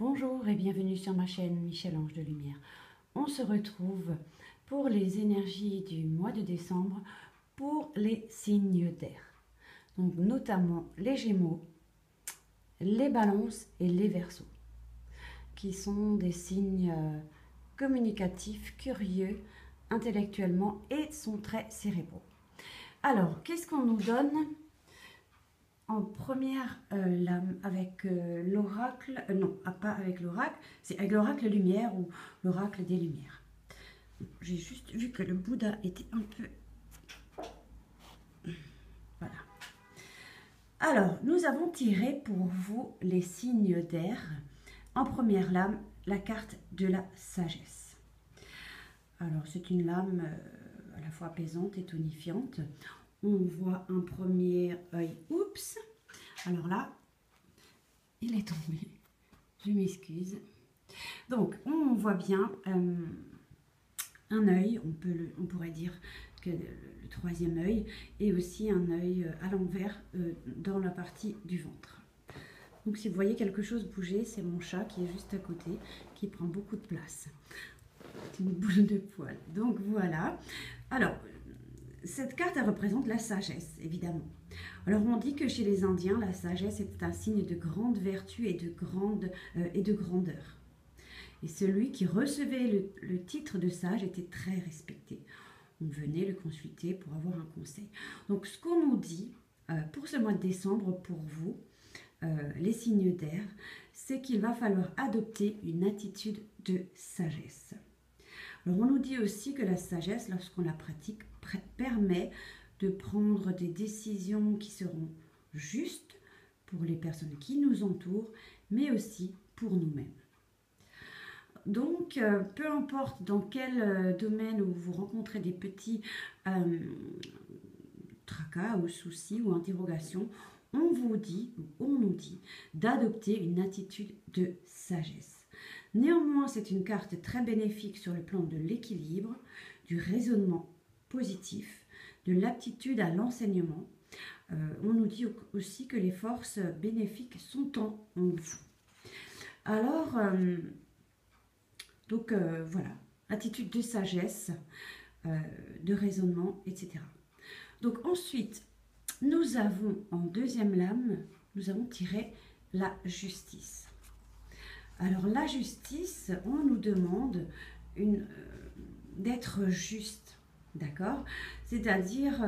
Bonjour et bienvenue sur ma chaîne Michel-Ange de Lumière. On se retrouve pour les énergies du mois de décembre pour les signes d'air. Donc notamment les Gémeaux, les Balances et les Verseaux, qui sont des signes communicatifs, curieux, intellectuellement et sont très cérébraux. Alors, qu'est-ce qu'on nous donne en première lame avec l'oracle, non, pas avec l'oracle, c'est avec l'oracle lumière ou l'oracle des lumières. J'ai juste vu que le Bouddha était un peu... Voilà. Alors, nous avons tiré pour vous les signes d'air. En première lame, la carte de la sagesse. Alors, c'est une lame à la fois apaisante et tonifiante. On voit un premier œil, oups, alors là, il est tombé, je m'excuse. Donc, on voit bien un œil, on pourrait dire que le troisième œil, et aussi un œil à l'envers dans la partie du ventre. Donc, si vous voyez quelque chose bouger, c'est mon chat qui est juste à côté, qui prend beaucoup de place. C'est une boule de poil. Donc, voilà. Alors, cette carte, elle représente la sagesse, évidemment. Alors, on dit que chez les Indiens, la sagesse est un signe de grande vertu et de grandeur. Et celui qui recevait le titre de sage était très respecté. On venait le consulter pour avoir un conseil. Donc, ce qu'on nous dit pour ce mois de décembre, pour vous, les signes d'air, c'est qu'il va falloir adopter une attitude de sagesse. Alors, on nous dit aussi que la sagesse, lorsqu'on la pratique, permet de prendre des décisions qui seront justes pour les personnes qui nous entourent, mais aussi pour nous-mêmes. Donc, peu importe dans quel domaine où vous rencontrez des petits tracas ou soucis ou interrogations, on nous dit d'adopter une attitude de sagesse. Néanmoins, c'est une carte très bénéfique sur le plan de l'équilibre, du raisonnement positif, de l'aptitude à l'enseignement. On nous dit aussi que les forces bénéfiques sont en vous. Alors, voilà, attitude de sagesse, de raisonnement, etc. Donc ensuite, nous avons en deuxième lame, nous avons tiré la justice. Alors la justice, on nous demande d'être juste, d'accord? C'est-à-dire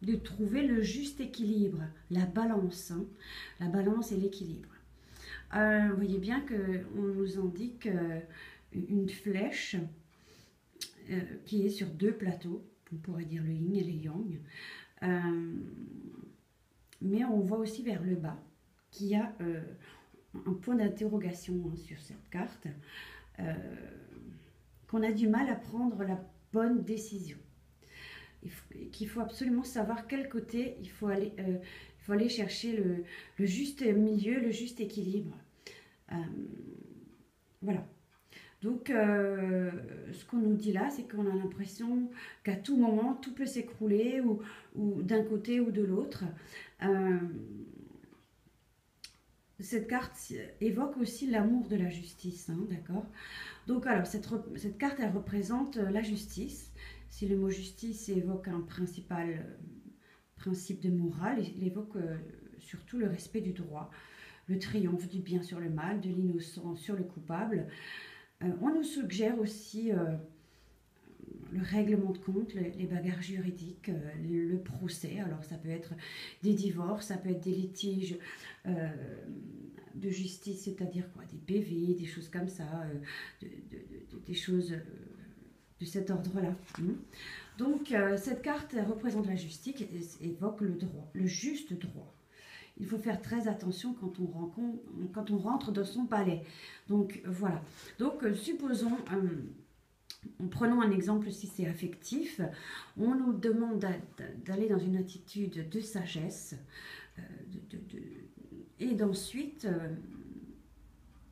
de trouver le juste équilibre, la balance, hein, la balance et l'équilibre. Vous voyez bien qu'on nous indique une flèche qui est sur deux plateaux, on pourrait dire le yin et le yang, mais on voit aussi vers le bas qu'il y a un point d'interrogation sur cette carte, qu'on a du mal à prendre la bonne décision. Qu'il faut absolument savoir quel côté il faut aller chercher le juste milieu, le juste équilibre. Voilà. Donc, ce qu'on nous dit là, c'est qu'on a l'impression qu'à tout moment, tout peut s'écrouler, ou d'un côté ou de l'autre. Cette carte évoque aussi l'amour de la justice, hein, d'accord? Donc, alors, cette carte, elle représente la justice. Si le mot justice évoque un principe de morale, il évoque surtout le respect du droit, le triomphe du bien sur le mal, de l'innocent sur le coupable. On nous suggère aussi le règlement de compte, les bagarres juridiques, le procès. Alors ça peut être des divorces, ça peut être des litiges de justice, c'est-à-dire quoi, des PV, des choses comme ça, des choses de cet ordre-là. Donc cette carte représente la justice et évoque le droit, le juste droit. Il faut faire très attention quand on rentre dans son palais. Donc voilà. Donc supposons, prenons un exemple si c'est affectif, on nous demande d'aller dans une attitude de sagesse et d'ensuite,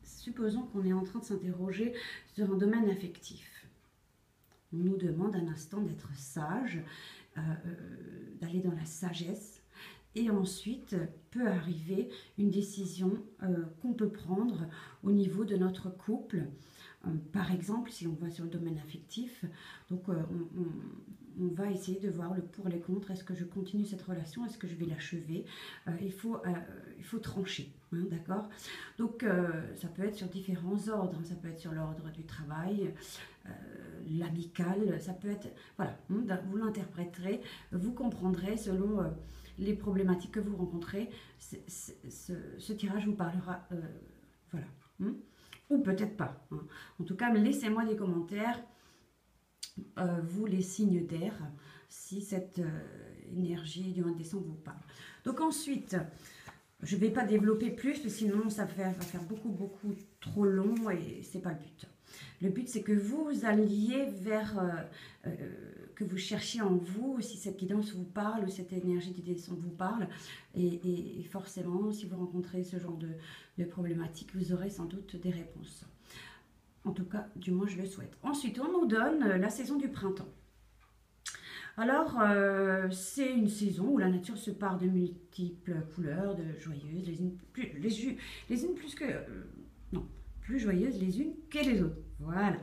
supposons qu'on est en train de s'interroger sur un domaine affectif. On nous demande un instant d'être sage, d'aller dans la sagesse Et ensuite, peut arriver une décision qu'on peut prendre au niveau de notre couple. Par exemple, si on va sur le domaine affectif, donc on va essayer de voir le pour et les contre. Est-ce que je continue cette relation? Est-ce que je vais l'achever? Il faut trancher, hein, d'accord? Donc, ça peut être sur différents ordres. Ça peut être sur l'ordre du travail, l'amical. Ça peut être... Voilà, vous l'interpréterez, vous comprendrez selon... les problématiques que vous rencontrez, ce tirage vous parlera, voilà, ou peut-être pas. Hein. En tout cas, laissez-moi des commentaires, vous les signes d'air, si cette énergie du mois de décembre vous parle. Donc ensuite, je ne vais pas développer plus, parce que sinon ça va faire beaucoup trop long et c'est pas le but. Le but, c'est que vous alliez vers, que vous cherchiez en vous, si cette guidance vous parle, ou cette énergie du décembre vous parle. Et forcément, si vous rencontrez ce genre de problématiques, vous aurez sans doute des réponses. En tout cas, du moins, je le souhaite. Ensuite, on nous donne la saison du printemps. Alors, c'est une saison où la nature se part de multiples couleurs, de joyeuses, les unes plus que... non, plus joyeuses les unes que les autres. Voilà.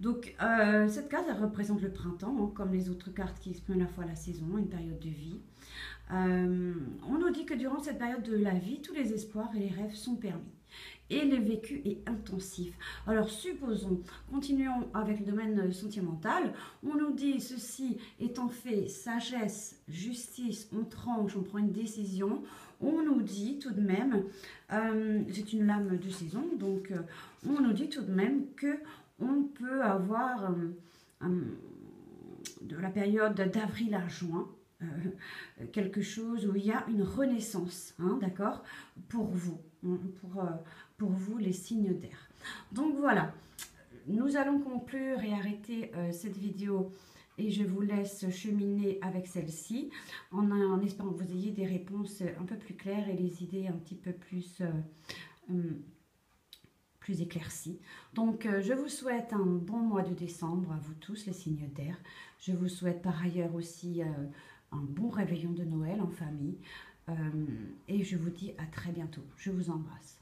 Donc, cette carte, elle représente le printemps, hein, comme les autres cartes qui expriment à la fois la saison, une période de vie. On nous dit que durant cette période de la vie, tous les espoirs et les rêves sont permis. Et le vécu est intensif. Alors, supposons, continuons avec le domaine sentimental. On nous dit, ceci étant fait, sagesse, justice, on tranche, on prend une décision. On nous dit tout de même, c'est une lame de saison, donc on nous dit tout de même que on peut avoir de la période d'avril à juin, quelque chose où il y a une renaissance, hein, d'accord, pour vous, pour vous les signes d'air. Donc voilà, nous allons conclure et arrêter cette vidéo et je vous laisse cheminer avec celle-ci en espérant que vous ayez des réponses un peu plus claires et les idées un petit peu plus éclaircies. Donc je vous souhaite un bon mois de décembre à vous tous les signes d'air. Je vous souhaite par ailleurs aussi un bon réveillon de Noël en famille et je vous dis à très bientôt. Je vous embrasse.